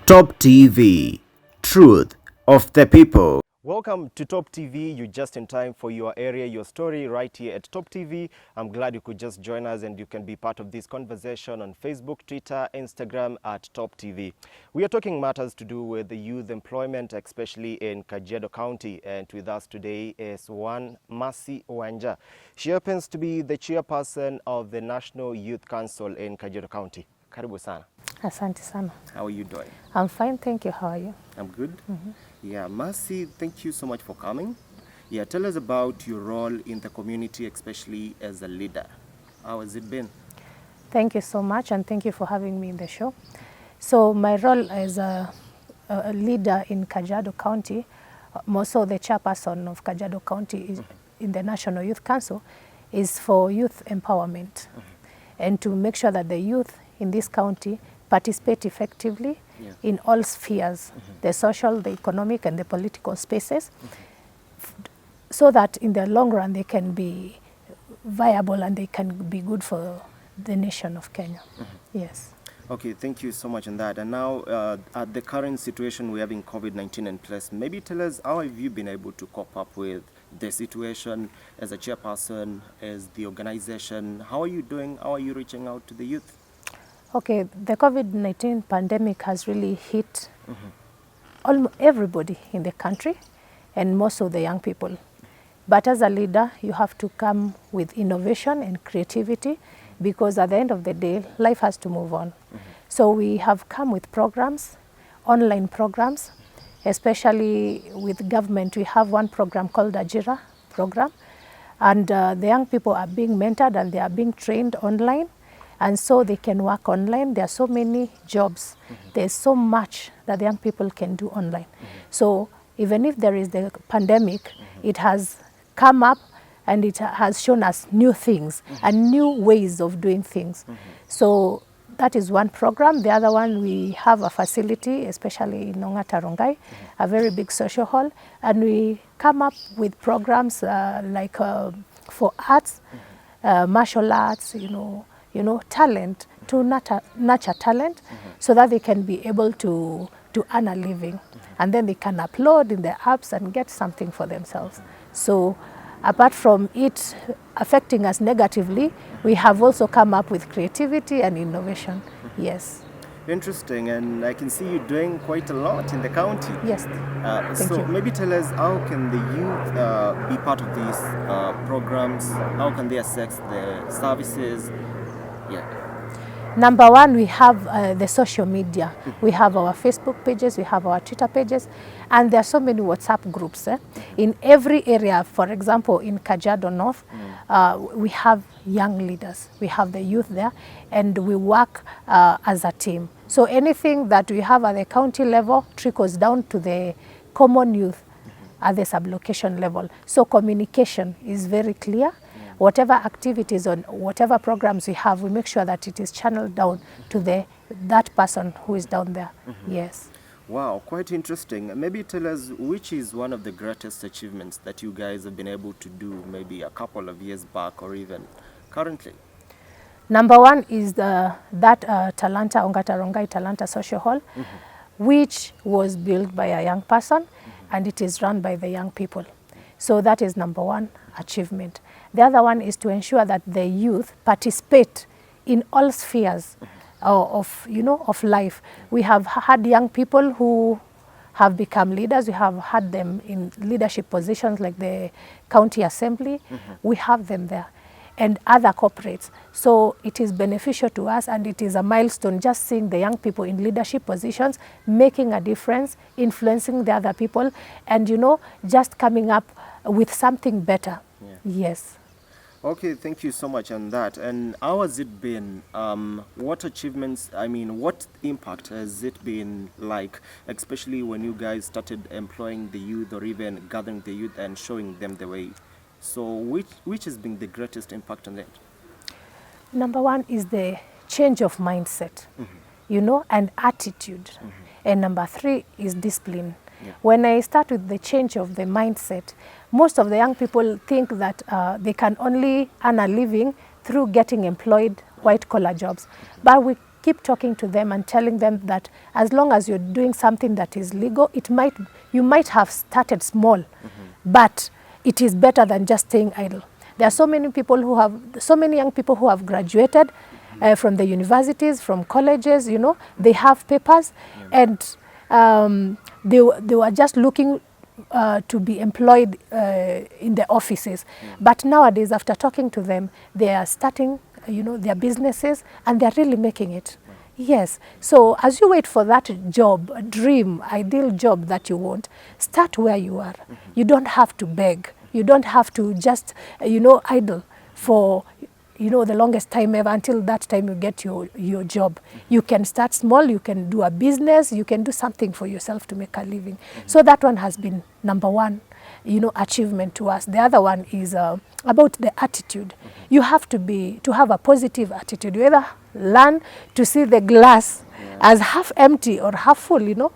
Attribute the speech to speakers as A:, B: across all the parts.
A: Top TV, truth of the people. Welcome to Top TV. You're just in time for your area, your story right here at Top TV. I'm glad you could just join us and you can be part of this conversation on Facebook, Twitter, Instagram at Top TV. We are talking matters to do with the youth employment, especially in Kajiado County. And with us today is Wanja. She happens to be the chairperson of the National Youth Council in Kajiado County. Karibu sana.
B: Asante sana.
A: How are you doing?
B: I'm fine, thank you. How are you?
A: I'm good. Yeah, Mercy, thank you so much for coming. Yeah, tell us about your role in the community, especially as a leader. How has it been?
B: Thank you so much, and thank you for having me in the show. So my role as a leader in Kajiado County, more so the chairperson of Kajiado County is in the National Youth Council, is for youth empowerment and to make sure that the youth in this county participate effectively in all spheres, the social, the economic, and the political spaces, so that in the long run they can be viable and they can be good for the nation of Kenya. Yes.
A: Okay, thank you so much on that. And now, at the current situation we have in COVID-19 in place, maybe tell us how have you been able to cope up with the situation as a chairperson, as the organization? How are you doing? How are you reaching out to the youth?
B: Okay, the COVID-19 pandemic has really hit almost everybody in the country, and most of the young people. But as a leader, you have to come with innovation and creativity, because at the end of the day, life has to move on. So we have come with programs, online programs, especially with government. We have one program called Ajira program, and the young people are being mentored and they are being trained online. And so they can work online. There are so many jobs. There's so much that young people can do online. So even if there is the pandemic, it has come up and it has shown us new things and new ways of doing things. So that is one program. The other one, we have a facility, especially in Rongai, a very big social hall. And we come up with programs for arts, martial arts, talent, to nurture talent, so that they can be able to earn a living. And then they can upload in the apps and get something for themselves. So apart from it affecting us negatively, we have also come up with creativity and innovation. Yes.
A: Interesting, and I can see you doing quite a lot in the county.
B: Yes. Thank you.
A: Maybe tell us, how can the youth be part of these programs? How can they access the services? Yeah.
B: Number one, we have the social media. We have our Facebook pages, we have our Twitter pages, and there are so many WhatsApp groups. In every area, for example, in Kajiado North, we have young leaders. We have the youth there, and we work as a team. So anything that we have at the county level trickles down to the common youth at the sublocation level. So communication is very clear. Whatever activities or whatever programs we have, we make sure that it is channeled down to that person who is down there. Yes.
A: Wow, quite interesting. Maybe tell us, which is one of the greatest achievements that you guys have been able to do maybe a couple of years back or even currently?
B: Number one is that Talanta, Ongata Rongai Talanta Social Hall, which was built by a young person, and it is run by the young people. So that is number one achievement. The other one is to ensure that the youth participate in all spheres of life. We have had young people who have become leaders. We have had them in leadership positions like the county assembly. We have them there, and other corporates. So it is beneficial to us, and it is a milestone just seeing the young people in leadership positions, making a difference, influencing the other people, and just coming up with something better. Yes.
A: Okay, thank you so much on that. And how has it been? What achievements, what impact has it been like, especially when you guys started employing the youth or even gathering the youth and showing them the way? So which has been the greatest impact on that?
B: Number one is the change of mindset, and attitude. And number three is discipline. When I start with the change of the mindset, most of the young people think that they can only earn a living through getting employed white-collar jobs. But we keep talking to them and telling them that as long as you're doing something that is legal, you might have started small, but it is better than just staying idle. There are so many young people who have graduated from the universities, from colleges, you know, they have papers, and they were just looking to be employed in the offices. But nowadays, after talking to them, they are starting, you know, their businesses, and they're really making it. Yes. So as you wait for that job, dream, ideal job that you want, start where you are. You don't have to beg. You don't have to just, you know, idle for, you know, the longest time ever until that time you get your job. You can start small, you can do a business, you can do something for yourself to make a living. So that one has been number one, you know, achievement to us. The other one is about the attitude. You have to have a positive attitude. You either learn to see the glass as half empty or half full, you know.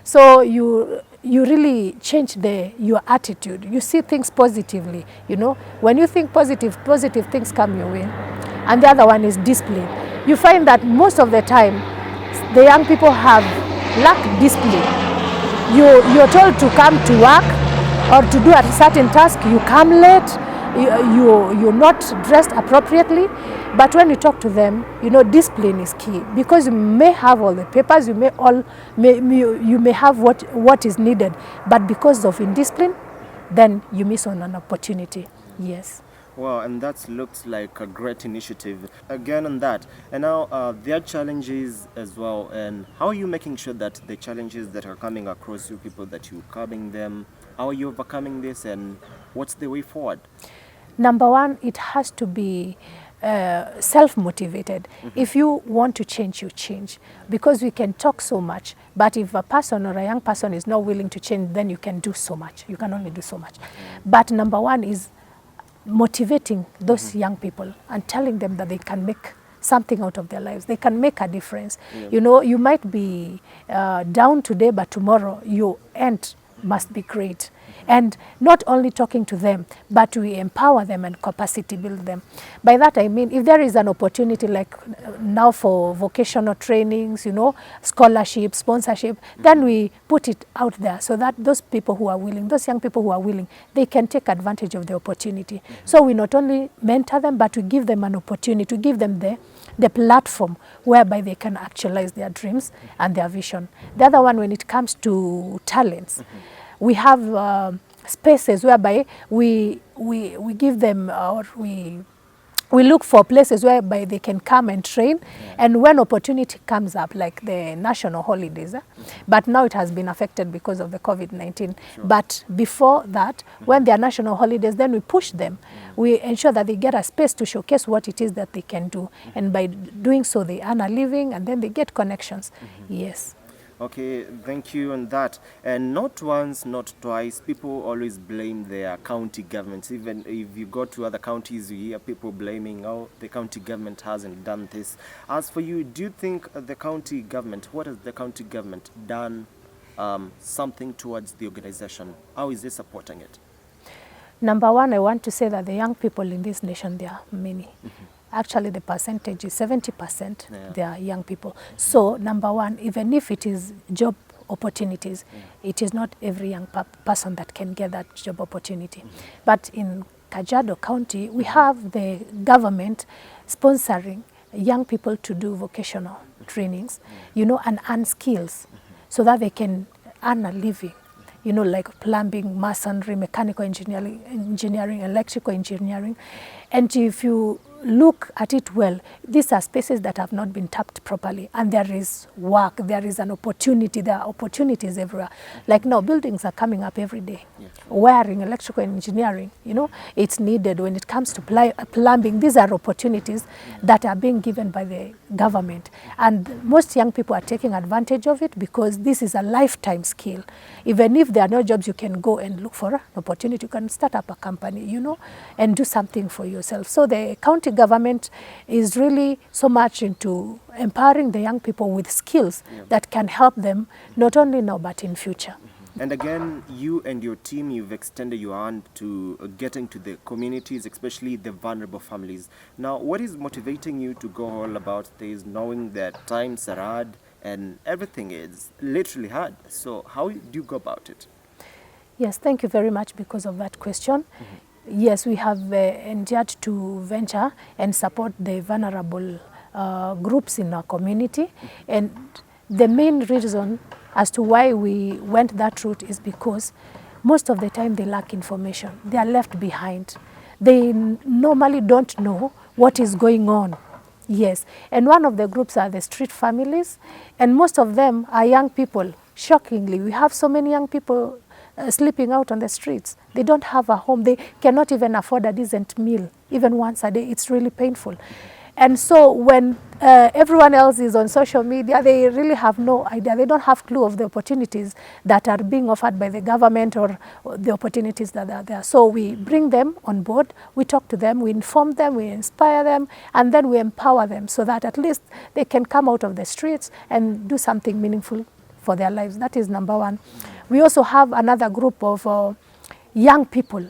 B: So you really change your attitude. You see things positively, you know. When you think positive things come your way. And the other one is discipline. You find that most of the time, the young people lack discipline. You're told to come to work or to do a certain task, you come late, you're not dressed appropriately. But when you talk to them, you know, discipline is key, because you may have all the papers, you may have what is needed, but because of indiscipline, then you miss on an opportunity. Yes.
A: Wow, and that looks like a great initiative. Again on that, and now there are challenges as well, and how are you making sure that the challenges that are coming across you people, that you're curbing them, how are you overcoming this, and what's the way forward?
B: Number one, it has to be self-motivated. If you want to change, you change. Because we can talk so much, but if a person or a young person is not willing to change, then you can do so much. You can only do so much. But number one is motivating those young people and telling them that they can make something out of their lives. They can make a difference. You know, you might be down today, but tomorrow your end must be great. And not only talking to them, but we empower them and capacity build them. By that I mean, if there is an opportunity like now for vocational trainings, you know, scholarship, sponsorship, then we put it out there so that those people who are willing, those young people who are willing, they can take advantage of the opportunity. So we not only mentor them, but we give them an opportunity, to give them the platform whereby they can actualize their dreams and their vision. The other one, when it comes to talents, we have spaces whereby we give them, or we look for places whereby they can come and train. And when opportunity comes up, like the national holidays, but now it has been affected because of the COVID-19. But before that, when there are national holidays, then we push them. We ensure that they get a space to showcase what it is that they can do. And by doing so, they earn a living, and then they get connections. Yes.
A: Okay, thank you on that. And not once, not twice, people always blame their county governments. Even if you go to other counties, you hear people blaming, oh, the county government hasn't done this. As for you, do you think the county government, what has the county government done something towards the organization? How is it supporting it?
B: Number one, I want to say that the young people in this nation, there are many. Actually, the percentage is 70%, they are young people. So, number one, even if it is job opportunities, it is not every young person that can get that job opportunity. But in Kajiado County, we have the government sponsoring young people to do vocational trainings, you know, and earn skills so that they can earn a living. You know, like plumbing, masonry, mechanical engineering, electrical engineering. And if you look at it well, these are spaces that have not been tapped properly, and there is work, there is an opportunity, there are opportunities everywhere. Like now, buildings are coming up every day. Wiring, electrical engineering, you know, it's needed. When it comes to plumbing, these are opportunities that are being given by the government. And most young people are taking advantage of it because this is a lifetime skill. Even if there are no jobs, you can go and look for an opportunity. You can start up a company, you know, and do something for yourself. So the county government is really so much into empowering the young people with skills that can help them not only now but in future.
A: And again, you and your team, you've extended your hand to getting to the communities, especially the vulnerable families. Now, what is motivating you to go all about this, knowing that times are hard and everything is literally hard? So how do you go about it?
B: Yes, thank you very much because of that question. Yes, we have endeavored to venture and support the vulnerable groups in our community. And the main reason as to why we went that route is because most of the time they lack information. They are left behind. They normally don't know what is going on. Yes, and one of the groups are the street families, and most of them are young people. Shockingly, we have so many young people sleeping out on the streets. They don't have a home. They cannot even afford a decent meal, even once a day. It's really painful. And so when everyone else is on social media, they really have no idea. They don't have clue of the opportunities that are being offered by the government or the opportunities that are there. So we bring them on board, we talk to them, we inform them, we inspire them, and then we empower them so that at least they can come out of the streets and do something meaningful for their lives. That is number one. We also have another group of young people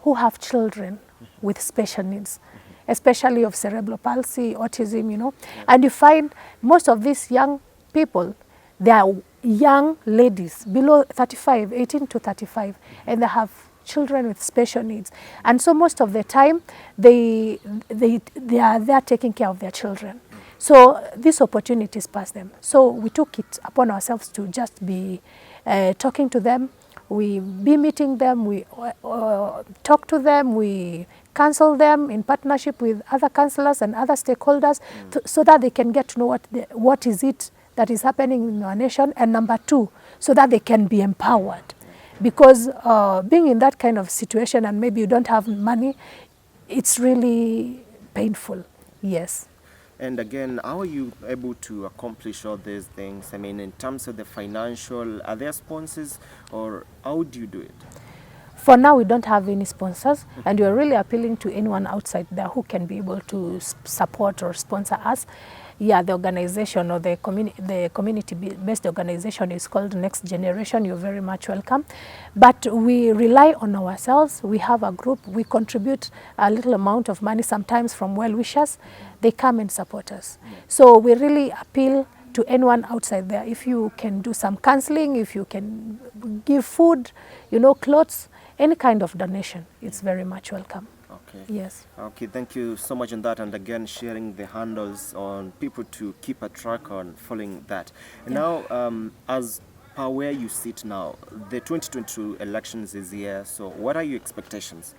B: who have children with special needs, especially of cerebral palsy, autism, you know. And you find most of these young people, they are young ladies below 35, 18 to 35, and they have children with special needs. And so most of the time, they are there taking care of their children. So these opportunities pass them. So we took it upon ourselves to just be talking to them, we be meeting them, we talk to them, we counsel them in partnership with other counsellors and other stakeholders so that they can get to know what is it that is happening in our nation, and number two, so that they can be empowered. Because being in that kind of situation and maybe you don't have money, it's really painful, yes.
A: And again, how are you able to accomplish all these things? I mean, in terms of the financial, are there sponsors, or how do you do it?
B: For now, we don't have any sponsors, and we are really appealing to anyone outside there who can be able to support or sponsor us. Yeah, the organization or the community-based organization is called Next Generation. You're very much welcome. But we rely on ourselves. We have a group. We contribute a little amount of money, sometimes from well-wishers. They come and support us. So we really appeal to anyone outside there. If you can do some counseling, if you can give food, you know, clothes, any kind of donation, it's very much welcome.
A: Okay.
B: Yes.
A: Okay, thank you so much on that, and again sharing the handles on people to keep a track on following that. And now, as per where you sit now, the 2022 elections is here, so what are your expectations?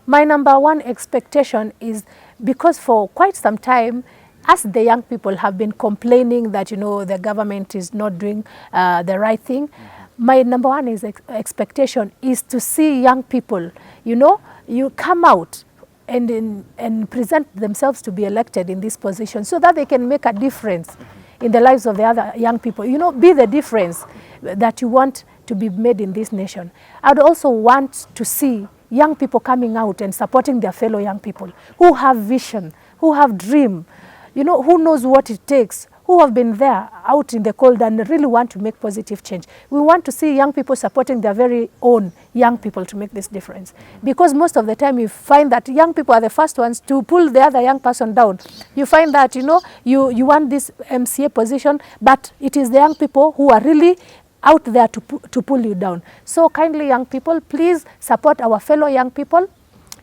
B: My number one expectation is, because for quite some time, us the young people have been complaining that, you know, the government is not doing the right thing. My number one expectation is to see young people, you know, you come out and present themselves to be elected in this position so that they can make a difference in the lives of the other young people. You know, be the difference that you want to be made in this nation. I'd also want to see young people coming out and supporting their fellow young people who have vision, who have dream, you know, who knows what it takes, who have been there out in the cold and really want to make positive change. We want to see young people supporting their very own young people to make this difference. Because most of the time you find that young people are the first ones to pull the other young person down. You find that, you know, you want this MCA position, but it is the young people who are really out there to pull you down. So kindly, young people, please support our fellow young people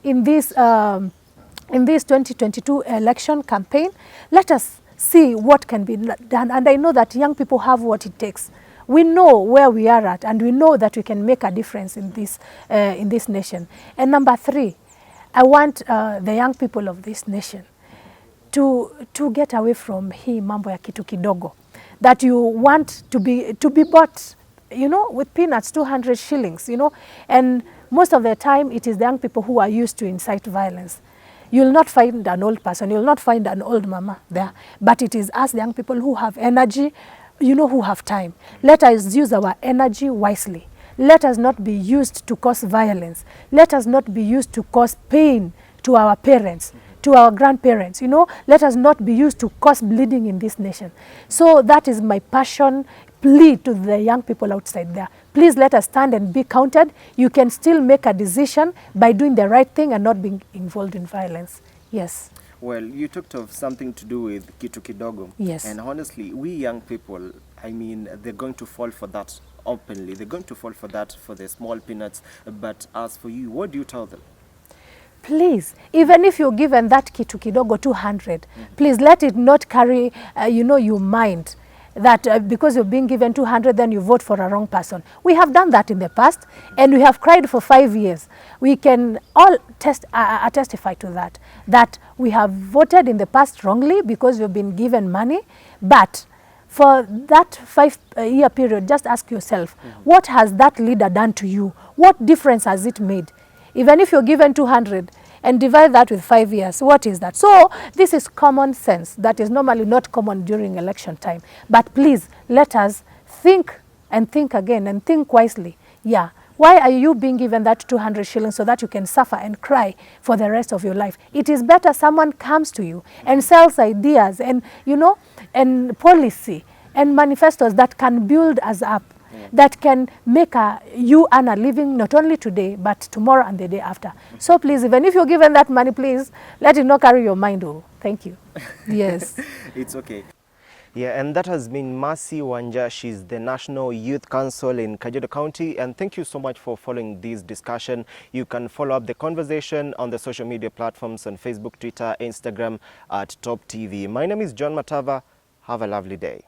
B: in this 2022 election campaign. Let us see what can be done, and I know that young people have what it takes. We know where we are at, and we know that we can make a difference in this nation. And number three, I want the young people of this nation to get away from hii mambo ya kitu kidogo, that you want to be bought, you know, with peanuts, 200 shillings, you know, and most of the time it is the young people who are used to incite violence. You'll not find an old person, you'll not find an old mama there, but it is us, the young people, who have energy, you know, who have time. Let us use our energy wisely. Let us not be used to cause violence. Let us not be used to cause pain to our parents, to our grandparents, you know. Let us not be used to cause bleeding in this nation. So that is my passion, plea to the young people outside there. Please let us stand and be counted. You can still make a decision by doing the right thing and not being involved in violence. Yes.
A: Well, you talked of something to do with kitu kidogo.
B: Yes.
A: And honestly, we young people, I mean, they're going to fall for that openly. They're going to fall for that, for the small peanuts. But as for you, what do you tell them?
B: Please, even if you're given that kitu kidogo 200, please let it not carry, your mind that because you're being given 200, then you vote for a wrong person. We have done that in the past, and we have cried for 5 years. We can all testify to that we have voted in the past wrongly because we've been given money, but for that 5-year period, just ask yourself, what has that leader done to you? What difference has it made? Even if you're given 200 and divide that with 5 years, what is that? So this is common sense that is normally not common during election time. But please, let us think and think again and think wisely. Yeah, why are you being given that 200 shillings so that you can suffer and cry for the rest of your life? It is better someone comes to you and sells ideas and, and policy and manifestos that can build us up, that can make you earn a living not only today, but tomorrow and the day after. So please, even if you're given that money, please let it not carry your mind. Oh, thank you. Yes.
A: It's okay. Yeah, and that has been Mercy Wanja. She's the National Youth Council in Kajiado County. And thank you so much for following this discussion. You can follow up the conversation on the social media platforms on Facebook, Twitter, Instagram at Top TV. My name is John Matava. Have a lovely day.